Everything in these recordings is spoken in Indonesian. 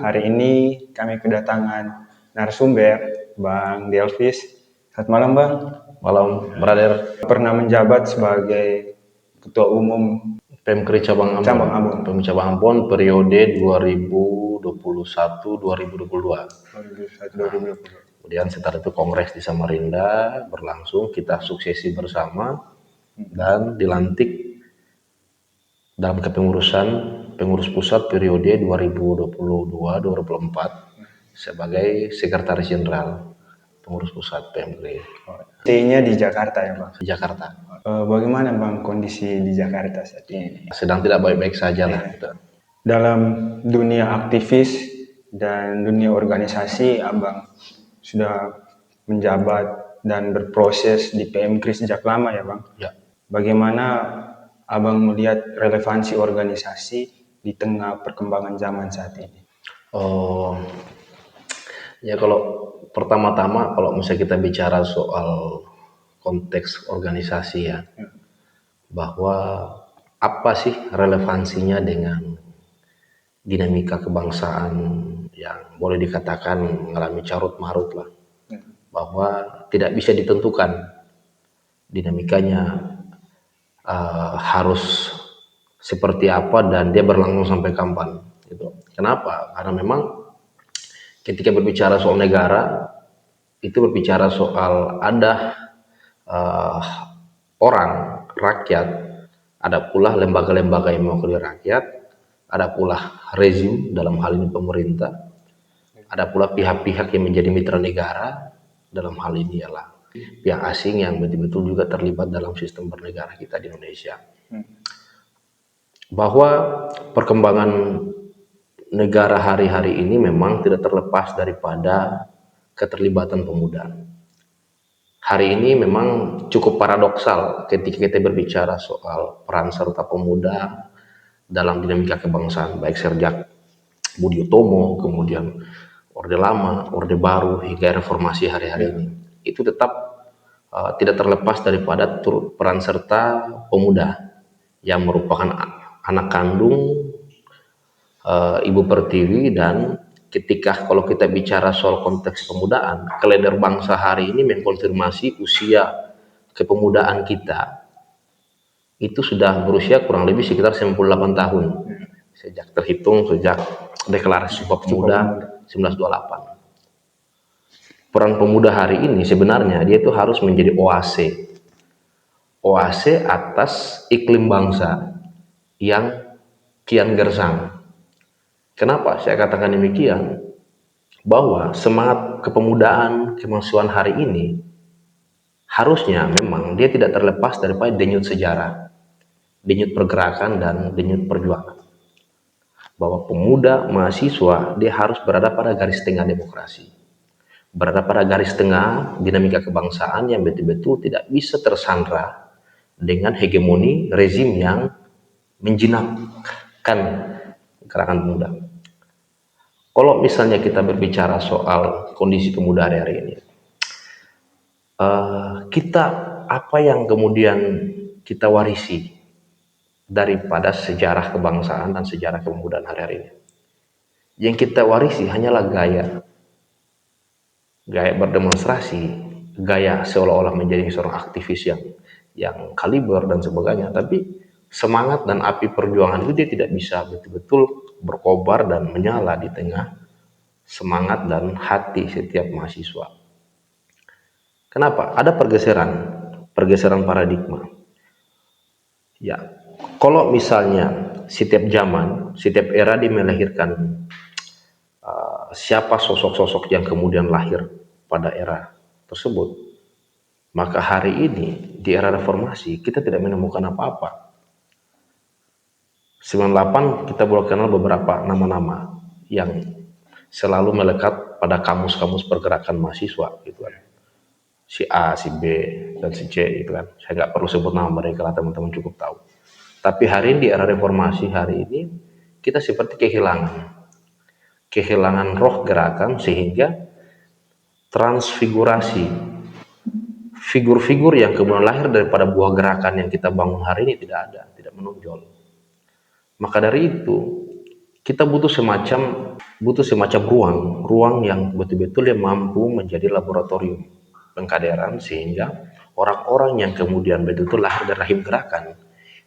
Hari ini kami kedatangan narasumber Bang Delvis. Selamat malam Bang. Malam, brother. Pernah menjabat sebagai Ketua Umum Pemkri Cabang Ambon. Pemkri Cabang Ambon periode 2021-2022. 2021-2022. Kemudian setelah itu kongres di Samarinda berlangsung, kita suksesi bersama dan dilantik dalam kepengurusan pengurus pusat periode 2022-2024 sebagai sekretaris jenderal pengurus pusat PMKRI. Stay-nya di Jakarta ya Bang? Di Jakarta. Bagaimana Bang kondisi di Jakarta saat ini? Sedang tidak baik-baik saja lah. Dalam dunia aktivis dan dunia organisasi, Abang sudah menjabat dan berproses di PMKRI sejak lama ya Bang? Ya. Bagaimana Abang melihat relevansi organisasi di tengah perkembangan zaman saat ini? Oh, ya kalau pertama-tama kalau misalnya kita bicara soal konteks organisasi ya, bahwa apa sih relevansinya dengan dinamika kebangsaan yang boleh dikatakan mengalami carut marut lah, bahwa tidak bisa ditentukan dinamikanya harus seperti apa dan dia berlangsung sampai kapan gitu. Kenapa? Karena memang ketika berbicara soal negara itu berbicara soal ada orang, rakyat, ada pula lembaga-lembaga yang mewakili rakyat, ada pula rezim dalam hal ini pemerintah, ada pula pihak-pihak yang menjadi mitra negara, dalam hal ini ialah pihak asing yang betul-betul juga terlibat dalam sistem bernegara kita di Indonesia. Bahwa perkembangan negara hari-hari ini memang tidak terlepas daripada keterlibatan pemuda. Hari ini memang cukup paradoksal ketika kita berbicara soal peran serta pemuda dalam dinamika kebangsaan, baik sejak Budi Utomo, kemudian Orde Lama, Orde Baru, hingga reformasi hari-hari ini. Itu tetap tidak terlepas daripada peran serta pemuda yang merupakan anak kandung Ibu Pertiwi. Dan ketika kalau kita bicara soal konteks pemudaan, kalender bangsa hari ini mengkonfirmasi usia kepemudaan kita itu sudah berusia kurang lebih sekitar 98 tahun sejak terhitung sejak deklarasi Sumpah Pemuda 1928. Peran pemuda hari ini sebenarnya dia itu harus menjadi oase atas iklim bangsa yang kian gersang. Kenapa saya katakan demikian? Bahwa semangat kepemudaan, kemahasiswaan hari ini harusnya memang dia tidak terlepas daripada denyut sejarah, denyut pergerakan dan denyut perjuangan. Bahwa pemuda, mahasiswa dia harus berada pada garis tengah demokrasi, berada pada garis tengah dinamika kebangsaan yang betul-betul tidak bisa tersandra dengan hegemoni rezim yang menjinakkan gerakan pemuda. Kalau misalnya kita berbicara soal kondisi pemuda hari-hari ini, kita apa yang kemudian kita warisi daripada sejarah kebangsaan dan sejarah kepemudaan hari-hari ini? Yang kita warisi hanyalah gaya berdemonstrasi, gaya seolah-olah menjadi seorang aktivis yang kaliber dan sebagainya. Tapi semangat dan api perjuangan itu dia tidak bisa betul-betul berkobar dan menyala di tengah semangat dan hati setiap mahasiswa. Kenapa? Ada pergeseran paradigma. Ya, kalau misalnya setiap zaman, setiap era dia melahirkan siapa sosok-sosok yang kemudian lahir pada era tersebut, maka hari ini di era reformasi kita tidak menemukan apa-apa. 98 kita boleh kenal beberapa nama-nama yang selalu melekat pada kamus-kamus pergerakan mahasiswa gitu kan. Si A, si B, dan si C gitu kan. Saya nggak perlu sebut nama mereka lah, teman-teman cukup tahu. Tapi hari ini di era reformasi hari ini kita seperti kehilangan roh gerakan, sehingga transfigurasi figur-figur yang kemudian lahir daripada buah gerakan yang kita bangun hari ini tidak ada, tidak menonjol. Maka dari itu kita butuh semacam ruang yang betul-betul yang mampu menjadi laboratorium pengkaderan, sehingga orang-orang yang kemudian betul-betul lahir dari rahim gerakan,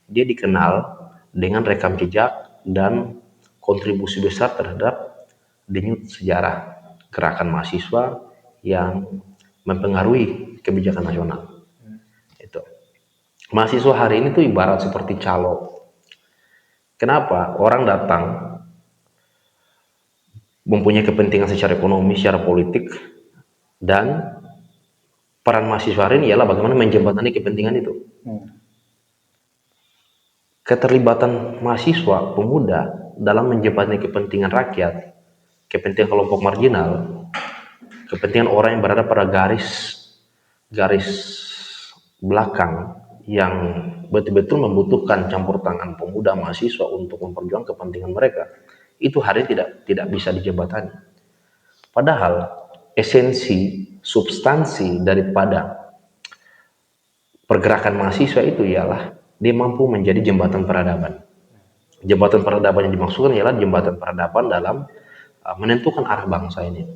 dia dikenal dengan rekam jejak dan kontribusi besar terhadap denyut sejarah gerakan mahasiswa yang mempengaruhi kebijakan nasional. Itu. Mahasiswa hari ini tuh ibarat seperti calo. Kenapa? Orang datang mempunyai kepentingan secara ekonomi, secara politik, dan peran mahasiswa hari ini ialah bagaimana menjembatani kepentingan itu. Keterlibatan mahasiswa, pemuda dalam menjembatani kepentingan rakyat, kepentingan kelompok marginal, kepentingan orang yang berada pada garis belakang yang betul-betul membutuhkan campur tangan pemuda mahasiswa untuk memperjuangkan kepentingan mereka, itu hari ini tidak bisa dijembatani. Padahal esensi, substansi daripada pergerakan mahasiswa itu ialah dia mampu menjadi jembatan peradaban. Jembatan peradaban yang dimaksudkan ialah jembatan peradaban dalam menentukan arah bangsa ini.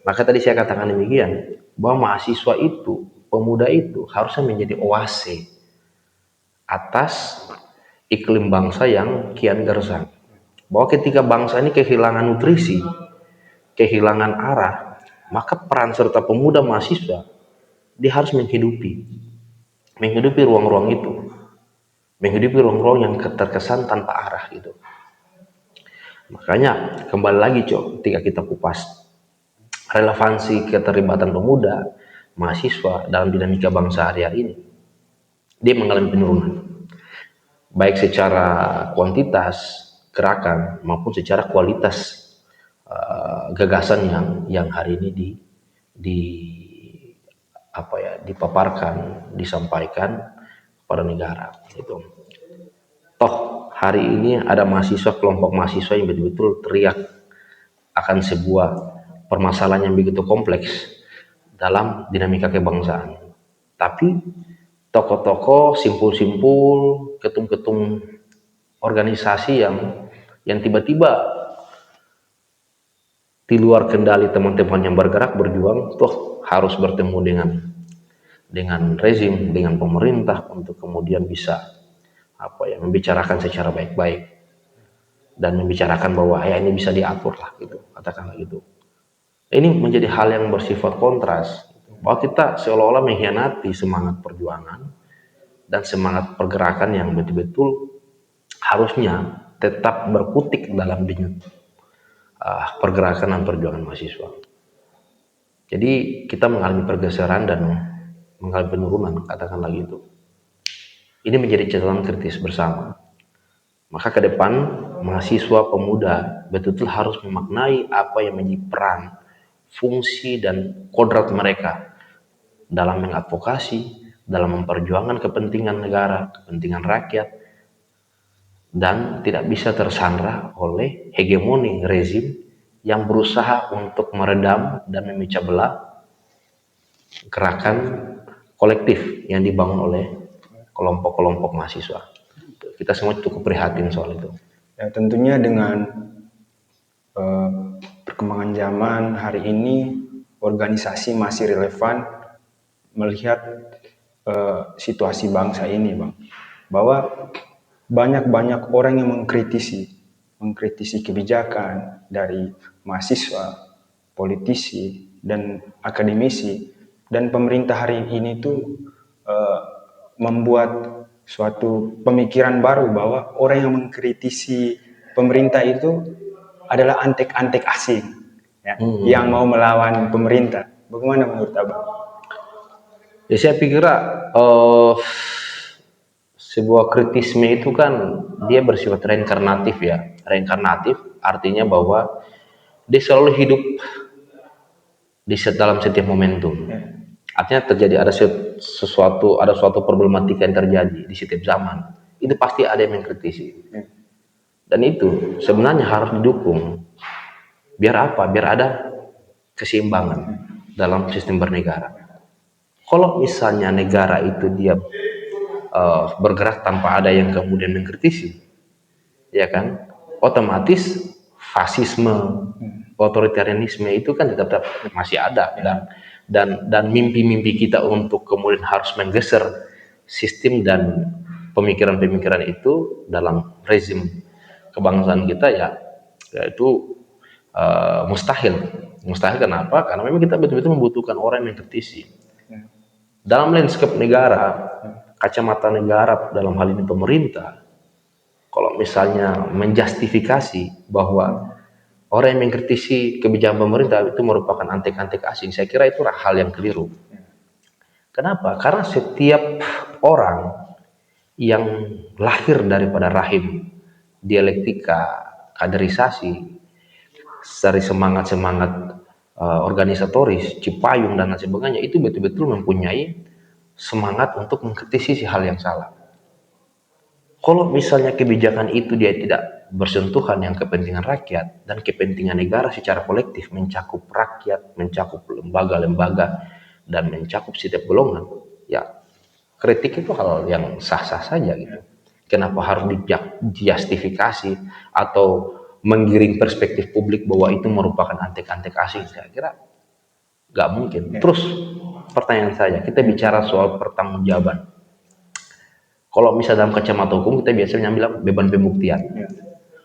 Maka tadi saya katakan demikian, bahwa mahasiswa itu, pemuda itu harusnya menjadi oase atas iklim bangsa yang kian gersang. Bahwa ketika bangsa ini kehilangan nutrisi, kehilangan arah, maka peran serta pemuda mahasiswa, dia harus menghidupi ruang-ruang itu, menghidupi ruang-ruang yang terkesan tanpa arah gitu. Makanya kembali lagi ketika kita kupas relevansi keterlibatan pemuda mahasiswa dalam dinamika bangsa hari-hari ini, dia mengalami penurunan, baik secara kuantitas gerakan maupun secara kualitas gagasan yang hari ini dipaparkan, disampaikan kepada negara. Itu. Toh hari ini ada kelompok mahasiswa yang betul-betul teriak akan sebuah permasalahan yang begitu kompleks dalam dinamika kebangsaan. Tapi tokoh-tokoh, simpul-simpul, ketum-ketum organisasi yang tiba-tiba di luar kendali teman-teman yang bergerak berjuang, toh harus bertemu dengan rezim, dengan pemerintah untuk kemudian bisa membicarakan secara baik-baik dan membicarakan bahwa ini bisa diatur lah gitu, katakanlah gitu. Ini menjadi hal yang bersifat kontras, bahwa kita seolah-olah mengkhianati semangat perjuangan dan semangat pergerakan yang betul-betul harusnya tetap berkutik dalam denyut pergerakan dan perjuangan mahasiswa. Jadi kita mengalami pergeseran dan mengalami penurunan, katakanlah gitu. Ini menjadi catatan kritis bersama. Maka ke depan mahasiswa pemuda betul-betul harus memaknai apa yang menjadi peran, fungsi dan kodrat mereka dalam mengadvokasi, dalam memperjuangkan kepentingan negara, kepentingan rakyat, dan tidak bisa tersandra oleh hegemoni rezim yang berusaha untuk meredam dan memecah belah gerakan kolektif yang dibangun oleh kelompok-kelompok mahasiswa. Kita semua cukup prihatin soal itu. Ya, tentunya dengan perkembangan zaman hari ini, organisasi masih relevan melihat situasi bangsa ini, Bang. Bahwa banyak orang yang mengkritisi kebijakan dari mahasiswa, politisi, dan akademisi, dan pemerintah hari ini tuh membuat suatu pemikiran baru bahwa orang yang mengkritisi pemerintah itu adalah antek-antek asing ya, yang mau melawan pemerintah. Bagaimana menurut Abang? Ya, saya pikir sebuah kritisme itu kan dia bersifat reinkarnatif ya. Reinkarnatif artinya bahwa dia selalu hidup dalam setiap momentum. Artinya terjadi ada suatu problematika yang terjadi di setiap zaman, itu pasti ada yang mengkritisi. Dan itu sebenarnya harus didukung. Biar apa? Biar ada keseimbangan dalam sistem bernegara. Kalau misalnya negara itu dia bergerak tanpa ada yang kemudian mengkritisi, ya kan? otomatis fasisme, otoritarianisme itu kan tetap masih ada, dan mimpi-mimpi kita untuk kemudian harus menggeser sistem dan pemikiran-pemikiran itu dalam rezim kebangsaan kita, yaitu mustahil. Kenapa? Karena memang kita betul-betul membutuhkan orang yang mengkritisi dalam landscape negara, kacamata negara, dalam hal ini pemerintah. Kalau misalnya menjustifikasi bahwa orang yang mengkritisi kebijakan pemerintah itu merupakan antek-antek asing, saya kira itu hal yang keliru. Kenapa? Karena setiap orang yang lahir daripada rahim dialektika, kaderisasi, dari semangat-semangat organisatoris, cipayung dan lain sebagainya, itu betul-betul mempunyai semangat untuk mengkritisi hal yang salah. Kalau misalnya kebijakan itu dia tidak bersentuhan yang kepentingan rakyat dan kepentingan negara secara kolektif, mencakup rakyat, mencakup lembaga-lembaga, dan mencakup setiap golongan, ya kritik itu hal yang sah-sah saja gitu. Kenapa harus dijustifikasi atau menggiring perspektif publik bahwa itu merupakan antek-antek asing? Saya kira nggak mungkin. Terus pertanyaan saya, kita bicara soal pertanggungjawaban. Kalau misalnya dalam kacamata hukum kita biasanya bilang beban pembuktian.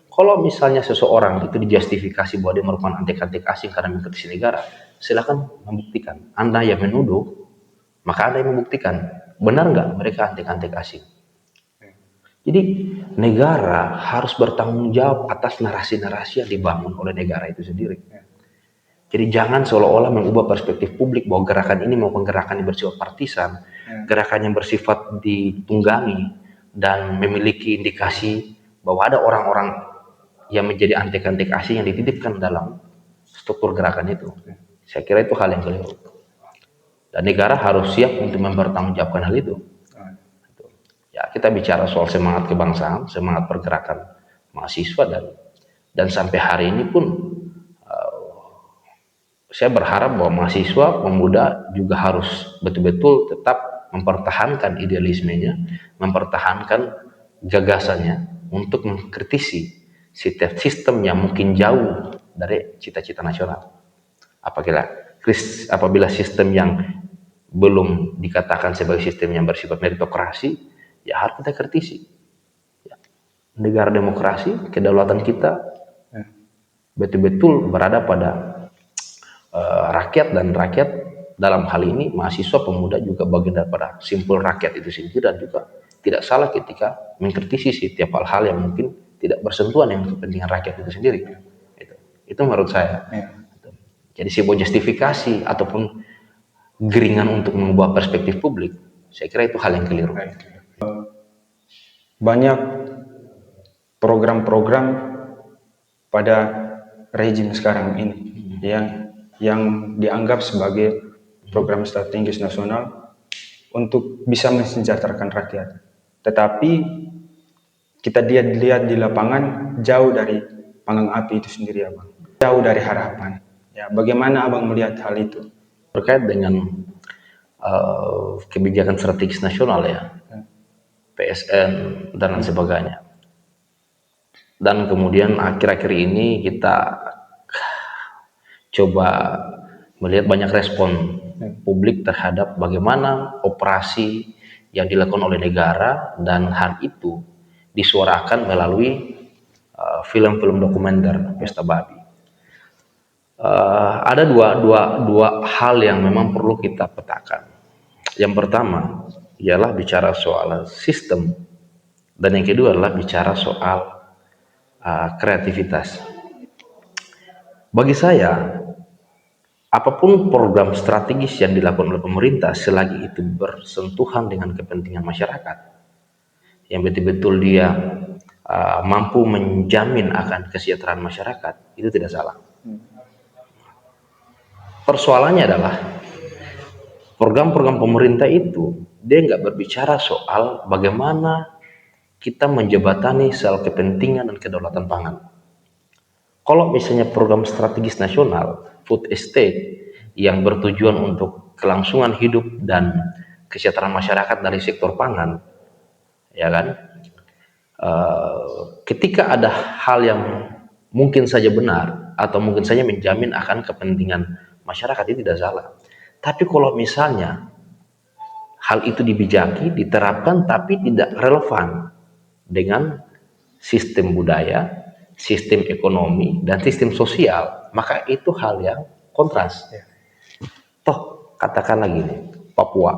Kalau misalnya seseorang itu dijustifikasi bahwa dia merupakan antek-antek asing karena mengkritisi negara, silakan membuktikan. Anda yang menuduh, maka Anda yang membuktikan. Benar nggak mereka antek-antek asing? Jadi negara harus bertanggung jawab atas narasi-narasi yang dibangun oleh negara itu sendiri. Jadi jangan seolah-olah mengubah perspektif publik bahwa gerakan ini maupun gerakan yang bersifat partisan, gerakan yang bersifat ditunggangi dan memiliki indikasi bahwa ada orang-orang yang menjadi antek-antek asing yang dititipkan dalam struktur gerakan itu. Saya kira itu hal yang keliru. Dan negara harus siap untuk mempertanggungjawabkan hal itu. Ya, kita bicara soal semangat kebangsaan, semangat pergerakan mahasiswa, dan sampai hari ini pun saya berharap bahwa mahasiswa, pemuda juga harus betul-betul tetap mempertahankan idealismenya, mempertahankan gagasannya untuk mengkritisi setiap sistem yang mungkin jauh dari cita-cita nasional. Apabila sistem yang belum dikatakan sebagai sistem yang bersifat meritokrasi, ya harus kita kritisi. Negara demokrasi, kedaulatan kita betul-betul berada pada rakyat, dan rakyat dalam hal ini mahasiswa, pemuda juga bagian daripada simpul rakyat itu sendiri, dan juga tidak salah ketika mengkritisi setiap hal-hal yang mungkin tidak bersentuhan dengan kepentingan rakyat itu sendiri. Itu menurut saya. Jadi sebuah justifikasi ataupun geringan untuk mengubah perspektif publik, saya kira itu hal yang keliru. Banyak program-program pada rejim sekarang ini yang dianggap sebagai program strategis nasional untuk bisa mensejahterakan rakyat. Tetapi kita lihat di lapangan jauh dari panggang api itu sendiri, Abang. Jauh dari harapan. Ya, bagaimana Abang melihat hal itu? Terkait dengan kebijakan strategis nasional, ya, PSN dan lain sebagainya. Dan kemudian akhir-akhir ini kita coba melihat banyak respon publik terhadap bagaimana operasi yang dilakukan oleh negara, dan hal itu disuarakan melalui film-film dokumenter Pesta Babi. Ada dua hal yang memang perlu kita petakan. Yang pertama ialah bicara soal sistem, dan yang kedua adalah bicara soal kreativitas. Bagi saya, apapun program strategis yang dilakukan oleh pemerintah, selagi itu bersentuhan dengan kepentingan masyarakat, yang betul-betul dia mampu menjamin akan kesejahteraan masyarakat, itu tidak salah. Persoalannya adalah program-program pemerintah itu dia nggak berbicara soal bagaimana kita menjebatani soal kepentingan dan kedaulatan pangan. Kalau misalnya program strategis nasional, food estate, yang bertujuan untuk kelangsungan hidup dan kesejahteraan masyarakat dari sektor pangan, ya kan, ketika ada hal yang mungkin saja benar atau mungkin saja menjamin akan kepentingan masyarakat, itu tidak salah. Tapi kalau misalnya hal itu dibijaki, diterapkan tapi tidak relevan dengan sistem budaya, sistem ekonomi, dan sistem sosial, maka itu hal yang kontras. Toh katakanlah gini, Papua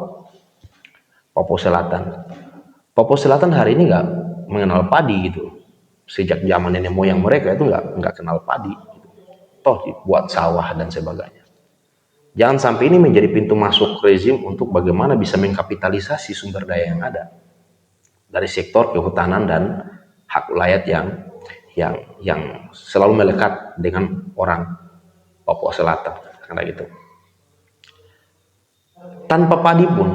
Selatan. Papua Selatan hari ini nggak mengenal padi gitu. Sejak zaman nenek moyang mereka itu nggak kenal padi. Gitu. Toh dibuat sawah dan sebagainya. Jangan sampai ini menjadi pintu masuk rezim untuk bagaimana bisa mengkapitalisasi sumber daya yang ada dari sektor kehutanan dan hak rakyat yang selalu melekat dengan orang Papua Selatan, karena gitu. Tanpa padi pun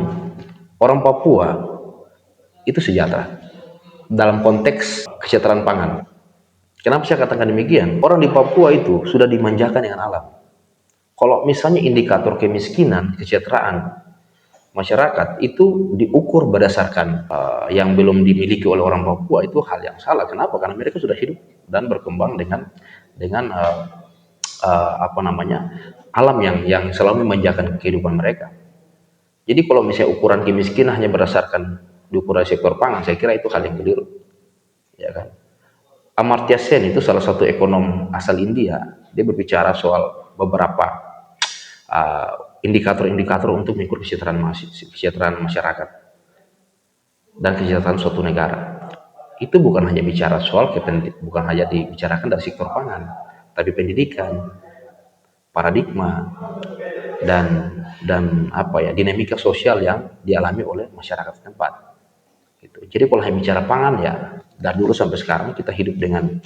orang Papua itu sejahtera dalam konteks kesejahteraan pangan. Kenapa saya katakan demikian? Orang di Papua itu sudah dimanjakan dengan alam. Kalau misalnya indikator kemiskinan, kesejahteraan masyarakat itu diukur berdasarkan yang belum dimiliki oleh orang Papua, itu hal yang salah. Kenapa? Karena mereka sudah hidup dan berkembang dengan alam yang selalu memanjakan kehidupan mereka. Jadi kalau misalnya ukuran kemiskinan hanya berdasarkan diukur dari sektor pangan, saya kira itu hal yang keliru, ya kan? Amartya Sen itu salah satu ekonom asal India. Dia berbicara soal beberapa indikator-indikator untuk mengukur kesejahteraan masyarakat dan kesejahteraan suatu negara. Itu bukan hanya bicara soal bukan hanya dibicarakan dari sektor pangan, tapi pendidikan, paradigma, dan dinamika sosial yang dialami oleh masyarakat setempat. Gitu. Jadi kalau hanya bicara pangan, ya dari dulu sampai sekarang kita hidup dengan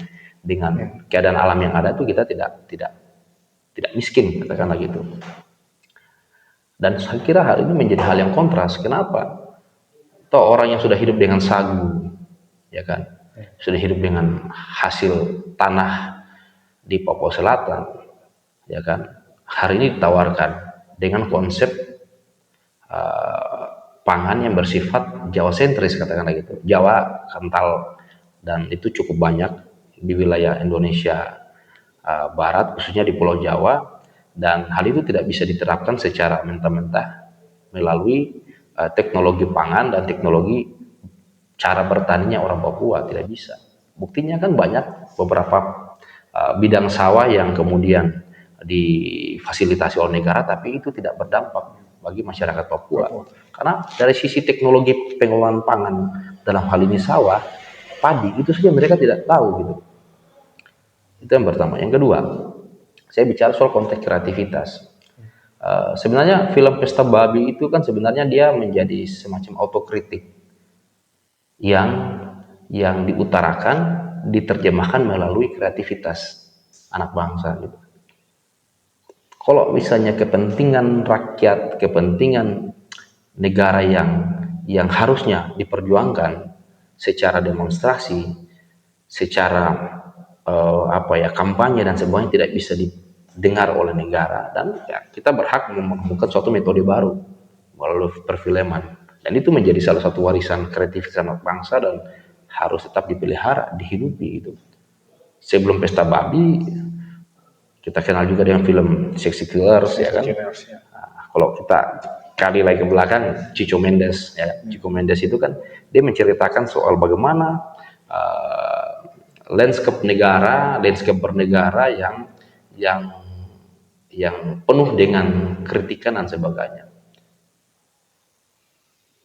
keadaan alam yang ada, itu kita tidak miskin, katakanlah gitu. Dan saya kira hal ini menjadi hal yang kontras. Kenapa? Toh orang yang sudah hidup dengan sagu, ya kan, sudah hidup dengan hasil tanah di Papua Selatan, ya kan, hari ini ditawarkan dengan konsep pangan yang bersifat Jawa sentris, katakanlah gitu, Jawa kental, dan itu cukup banyak di wilayah Indonesia Barat, khususnya di Pulau Jawa. Dan hal itu tidak bisa diterapkan secara mentah-mentah melalui teknologi pangan dan teknologi cara bertaninya orang Papua, tidak bisa. Buktinya kan banyak beberapa bidang sawah yang kemudian difasilitasi oleh negara, tapi itu tidak berdampak bagi masyarakat Papua. Karena dari sisi teknologi pengelolaan pangan, dalam hal ini sawah, padi, itu saja mereka tidak tahu gitu. Itu yang pertama. Yang kedua, saya bicara soal konteks kreativitas. Sebenarnya film Pesta Babi itu kan sebenarnya dia menjadi semacam autokritik yang diutarakan, diterjemahkan melalui kreativitas anak bangsa gitu. Kalau misalnya kepentingan rakyat, kepentingan negara yang harusnya diperjuangkan secara demonstrasi, secara kampanye dan sebagainya tidak bisa didengar oleh negara, dan ya, kita berhak menemukan suatu metode baru melalui perfilman, dan itu menjadi salah satu warisan kreativitas anak bangsa dan harus tetap dipelihara, dihidupi itu. Sebelum Pesta Babi kita kenal juga dengan film Sexy Killers, ya kan. Nah, kalau kita kali lagi ke belakang, Chico Mendes itu kan dia menceritakan soal bagaimana landscape bernegara yang penuh dengan kritikan dan sebagainya.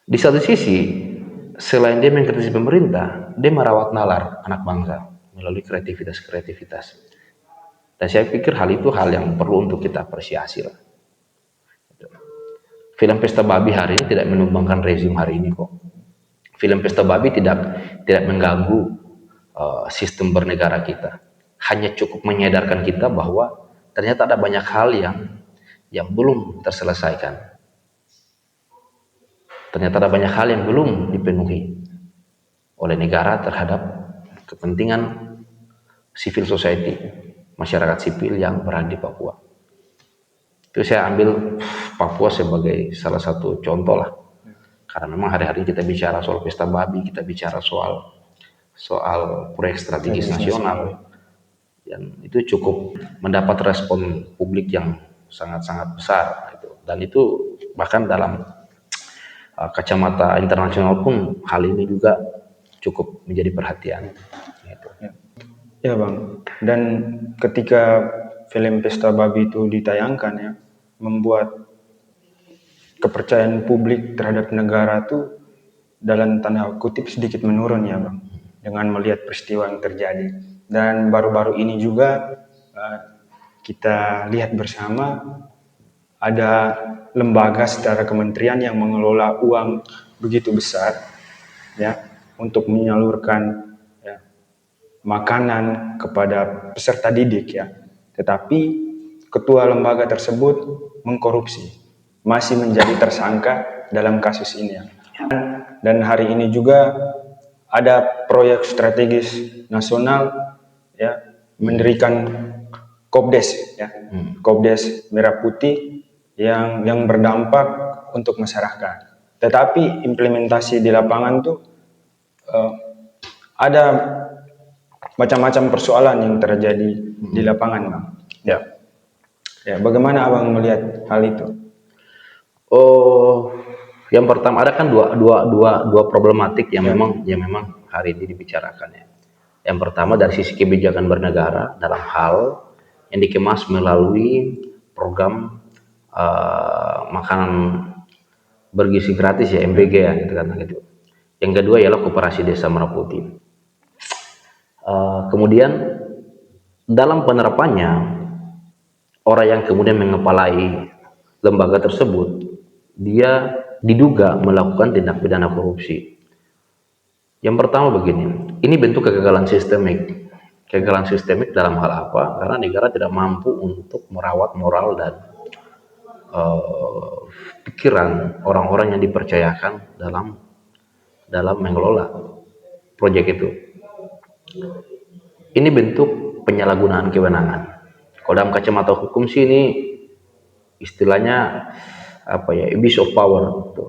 Di satu sisi, selain dia mengkritisi pemerintah, dia merawat nalar anak bangsa melalui kreativitas. Dan saya pikir hal itu hal yang perlu untuk kita apresiasi lah. Film Pesta Babi hari ini tidak menumbangkan rezim hari ini kok. Film Pesta Babi tidak mengganggu sistem bernegara kita, hanya cukup menyadarkan kita bahwa ternyata ada banyak hal yang belum terselesaikan, ternyata ada banyak hal yang belum dipenuhi oleh negara terhadap kepentingan civil society, masyarakat sipil yang berada di Papua. Itu saya ambil Papua sebagai salah satu contoh lah, karena memang hari-hari kita bicara soal Pesta Babi, kita bicara soal soal proyek strategis Strategis nasional, dan itu cukup mendapat respon publik yang sangat-sangat besar gitu. Dan itu bahkan dalam kacamata internasional pun hal ini juga cukup menjadi perhatian gitu. Ya Bang, dan ketika film Pesta Babi itu ditayangkan ya, membuat kepercayaan publik terhadap negara tuh dalam tanda kutip sedikit menurun ya Bang, dengan melihat peristiwa yang terjadi. Dan baru-baru ini juga kita lihat bersama ada lembaga secara kementerian yang mengelola uang begitu besar ya untuk menyalurkan ya, makanan kepada peserta didik ya. Tetapi ketua lembaga tersebut mengkorupsi, masih menjadi tersangka dalam kasus ini ya. Dan hari ini juga ada proyek strategis nasional ya, mendirikan Kopdes ya. Kopdes Merah Putih yang berdampak untuk masyarakat. Tetapi implementasi di lapangan tuh ada macam-macam persoalan yang terjadi di lapangan, Bang. Ya. Ya, bagaimana Abang melihat hal itu? Oh, yang pertama ada kan dua problematik yang memang hari ini dibicarakan ya. Yang pertama dari sisi kebijakan bernegara dalam hal yang dikemas melalui program makanan bergizi gratis ya, MBG ya gitu kan gitu. Yang kedua ialah Koperasi Desa Merah Putih. Kemudian dalam penerapannya, orang yang kemudian mengepalai lembaga tersebut, dia diduga melakukan tindak pidana korupsi. Yang pertama begini, ini bentuk kegagalan sistemik. Kegagalan sistemik dalam hal apa? Karena negara tidak mampu untuk merawat moral dan pikiran orang-orang yang dipercayakan dalam mengelola proyek itu. Ini bentuk penyalahgunaan kewenangan. Kalau dalam kacamata hukum sih ini istilahnya apa ya, abuse of power, gitu.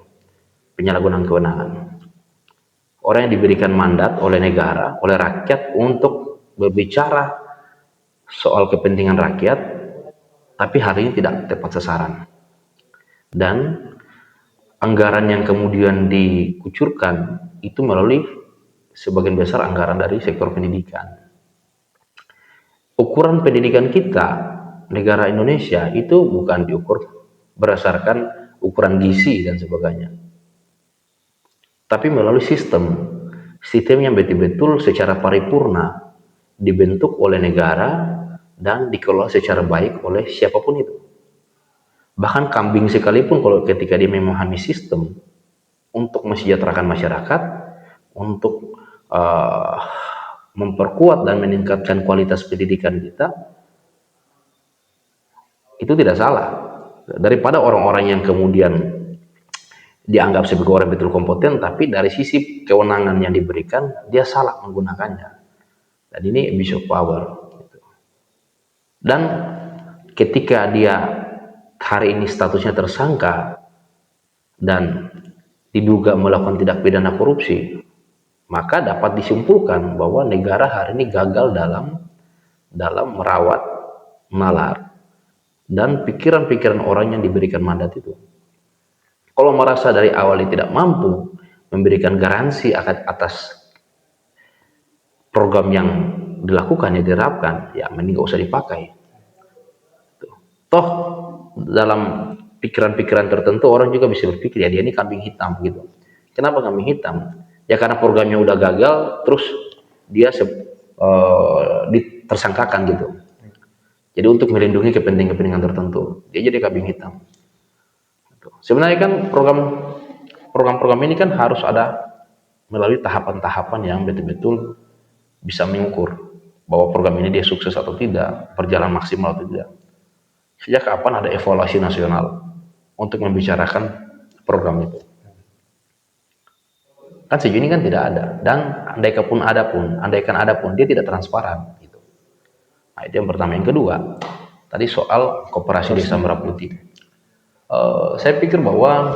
Penyalahgunaan kewenangan. Orang yang diberikan mandat oleh negara, oleh rakyat untuk berbicara soal kepentingan rakyat, tapi hari ini tidak tepat sasaran. Dan anggaran yang kemudian dikucurkan itu melalui sebagian besar anggaran dari sektor pendidikan. Ukuran pendidikan kita, negara Indonesia, itu bukan diukur berdasarkan ukuran gizi dan sebagainya, tapi melalui sistem yang betul-betul secara paripurna dibentuk oleh negara dan dikelola secara baik oleh siapapun itu. Bahkan kambing sekalipun kalau ketika dia memahami sistem untuk mensejahterakan masyarakat, untuk memperkuat dan meningkatkan kualitas pendidikan kita, itu tidak salah. Daripada orang-orang yang kemudian dianggap sebagai orang betul kompeten, tapi dari sisi kewenangan yang diberikan, dia salah menggunakannya. Dan ini abuse of power. Dan ketika dia hari ini statusnya tersangka dan diduga melakukan tindak pidana korupsi, maka dapat disimpulkan bahwa negara hari ini gagal dalam merawat nalar dan pikiran-pikiran orang yang diberikan mandat itu. Kalau merasa dari awal tidak mampu memberikan garansi atas program yang dilakukan, yang diterapkan, ya mending gak usah dipakai. Toh dalam pikiran-pikiran tertentu orang juga bisa berpikir, ya dia ini kambing hitam gitu. Kenapa kambing hitam? Ya karena programnya udah gagal, terus dia ditersangkakan gitu. Jadi untuk melindungi kepentingan tertentu, dia jadi kambing hitam. Sebenarnya kan program-program ini kan harus ada melalui tahapan-tahapan yang betul-betul bisa mengukur bahwa program ini dia sukses atau tidak, berjalan maksimal atau tidak. Sejak kapan ada evaluasi nasional untuk membicarakan program itu? Kan sejauh ini kan tidak ada, dan andaikan ada pun dia tidak transparan gitu. Nah, itu yang pertama. Yang kedua, tadi soal Koperasi Desa Merah Putih. Saya pikir bahwa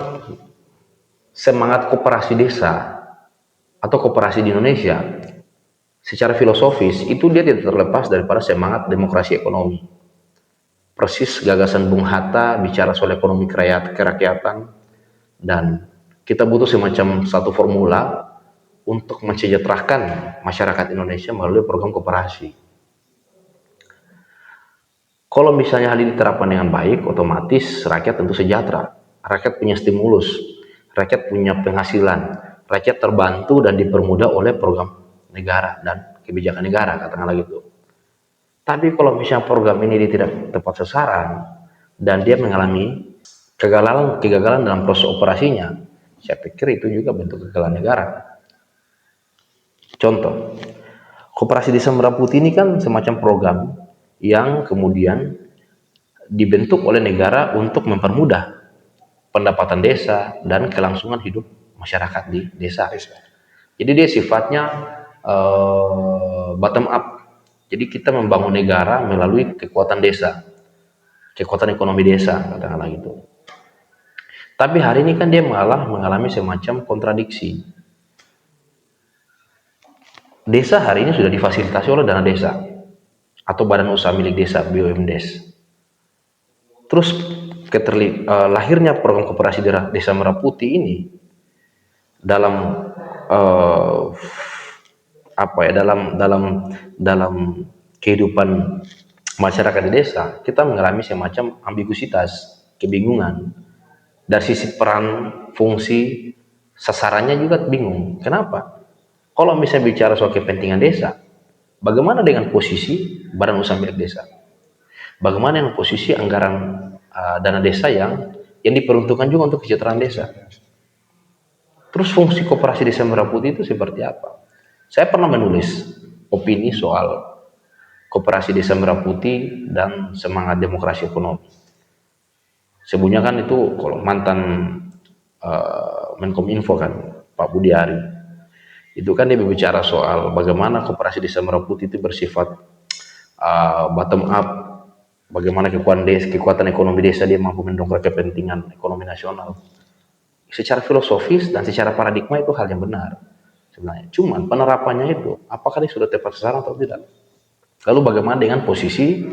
semangat koperasi desa atau koperasi di Indonesia Secara filosofis itu dia tidak terlepas daripada semangat demokrasi ekonomi. Persis gagasan Bung Hatta bicara soal ekonomi kerakyatan, dan kita butuh semacam satu formula untuk mensejahterakan masyarakat Indonesia melalui program koperasi. Kalau misalnya hal ini diterapkan dengan baik, otomatis rakyat tentu sejahtera. Rakyat punya stimulus, rakyat punya penghasilan, rakyat terbantu dan dipermudah oleh program negara dan kebijakan negara, katakanlah gitu. Tapi kalau misalnya program ini tidak tepat sasaran dan dia mengalami kegagalan dalam proses operasinya, saya pikir itu juga bentuk kegagalan negara. Contoh, Koperasi Desa Merah Putih ini kan semacam program yang kemudian dibentuk oleh negara untuk mempermudah pendapatan desa dan kelangsungan hidup masyarakat di desa. Jadi dia sifatnya bottom up. Jadi kita membangun negara melalui kekuatan desa, kekuatan ekonomi desa, katakanlah gitu. Tapi hari ini kan dia malah mengalami semacam kontradiksi. Desa hari ini sudah difasilitasi oleh dana desa atau badan usaha milik desa BUMDes. Terus lahirnya program koperasi Desa Merah Putih ini dalam dalam kehidupan masyarakat di desa, kita mengalami semacam ambiguitas, kebingungan. Dari sisi peran, fungsi, sasarannya juga bingung. Kenapa? Kalau misalnya bicara soal kepentingan desa, bagaimana dengan posisi badan usaha milik desa? Bagaimana dengan posisi anggaran dana desa yang diperuntukkan juga untuk kesejahteraan desa? Terus fungsi koperasi Desa Merah Putih itu seperti apa? Saya pernah menulis opini soal koperasi Desa Merah Putih dan semangat demokrasi ekonomi. Sebelumnya kan itu kalau mantan Menkominfo kan, Pak Budiari, itu kan dia berbicara soal bagaimana koperasi Desa Merah Putih itu bersifat bottom up, bagaimana kekuatan ekonomi desa dia mampu mendongkrak kepentingan ekonomi nasional. Secara filosofis dan secara paradigma itu hal yang benar sebenarnya. Cuman penerapannya itu, apakah dia sudah tepat sasaran atau tidak? Lalu bagaimana dengan posisi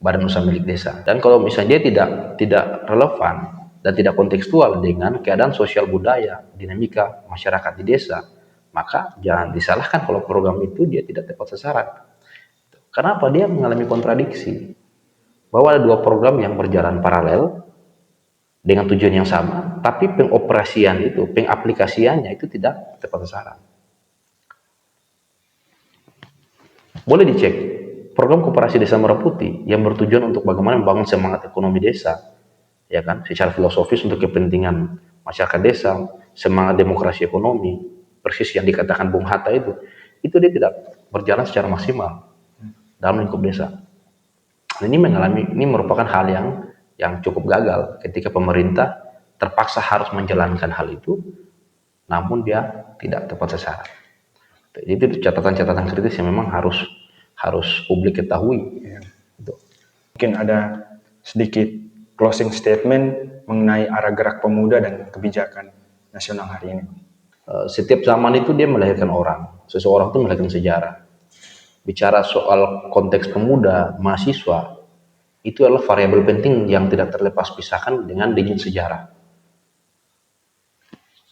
badan usaha milik desa? Dan kalau misalnya dia tidak relevan dan tidak kontekstual dengan keadaan sosial budaya, dinamika masyarakat di desa, maka jangan disalahkan kalau program itu dia tidak tepat sasaran. Kenapa? Dia mengalami kontradiksi. Bahwa ada dua program yang berjalan paralel dengan tujuan yang sama, tapi pengoperasian itu, pengaplikasiannya itu tidak tepat sasaran. Boleh dicek, program koperasi Desa Merah Putih yang bertujuan untuk bagaimana membangun semangat ekonomi desa, ya kan, secara filosofis untuk kepentingan masyarakat desa, semangat demokrasi ekonomi, persis yang dikatakan Bung Hatta itu dia tidak berjalan secara maksimal dalam lingkup desa. Ini merupakan hal yang cukup gagal ketika pemerintah terpaksa harus menjalankan hal itu, namun dia tidak tepat sasaran. Itu catatan-catatan kritis yang memang harus publik ketahui. Ya. Mungkin ada sedikit closing statement mengenai arah gerak pemuda dan kebijakan nasional hari ini. Setiap zaman itu dia melahirkan orang, seseorang itu melahirkan sejarah. Bicara soal konteks pemuda, mahasiswa, itu adalah variabel penting yang tidak terlepas pisahkan dengan denyut sejarah.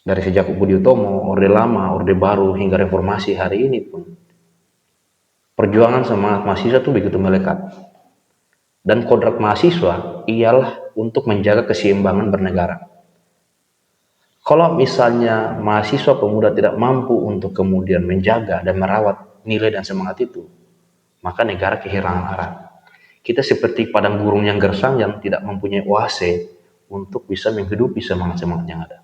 Dari sejak Budi Utomo, Orde Lama, Orde Baru, hingga reformasi hari ini pun, perjuangan semangat mahasiswa itu begitu melekat. Dan kodrat mahasiswa ialah untuk menjaga keseimbangan bernegara. Kalau misalnya mahasiswa pemuda tidak mampu untuk kemudian menjaga dan merawat nilai dan semangat itu, maka negara kehilangan arah. Kita seperti padang gurun yang gersang yang tidak mempunyai oase untuk bisa menghidupi semangat-semangat yang ada.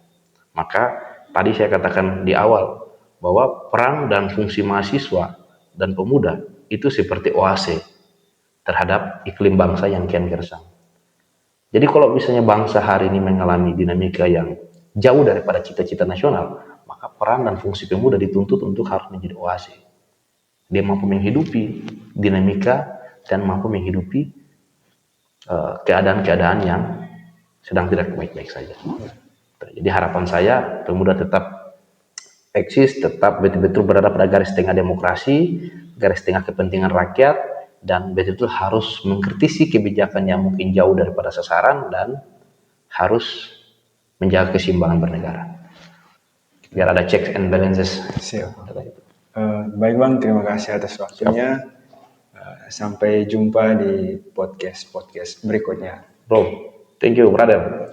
Maka tadi saya katakan di awal bahwa peran dan fungsi mahasiswa dan pemuda itu seperti oase terhadap iklim bangsa yang kian gersang. Jadi kalau misalnya bangsa hari ini mengalami dinamika yang jauh daripada cita-cita nasional, maka peran dan fungsi pemuda dituntut untuk harus menjadi oase. Dia mampu menghidupi dinamika dan mampu menghidupi keadaan-keadaan yang sedang tidak baik-baik saja. Jadi harapan saya pemuda tetap eksis tetap betul-betul berada pada garis tengah demokrasi, garis tengah kepentingan rakyat, dan betul-betul harus mengkritisi kebijakan yang mungkin jauh daripada sasaran dan harus menjaga keseimbangan bernegara. Biar ada checks and balances. Siap. Baik Bang, terima kasih atas waktunya. Sampai jumpa di podcast berikutnya. Bro, thank you brother.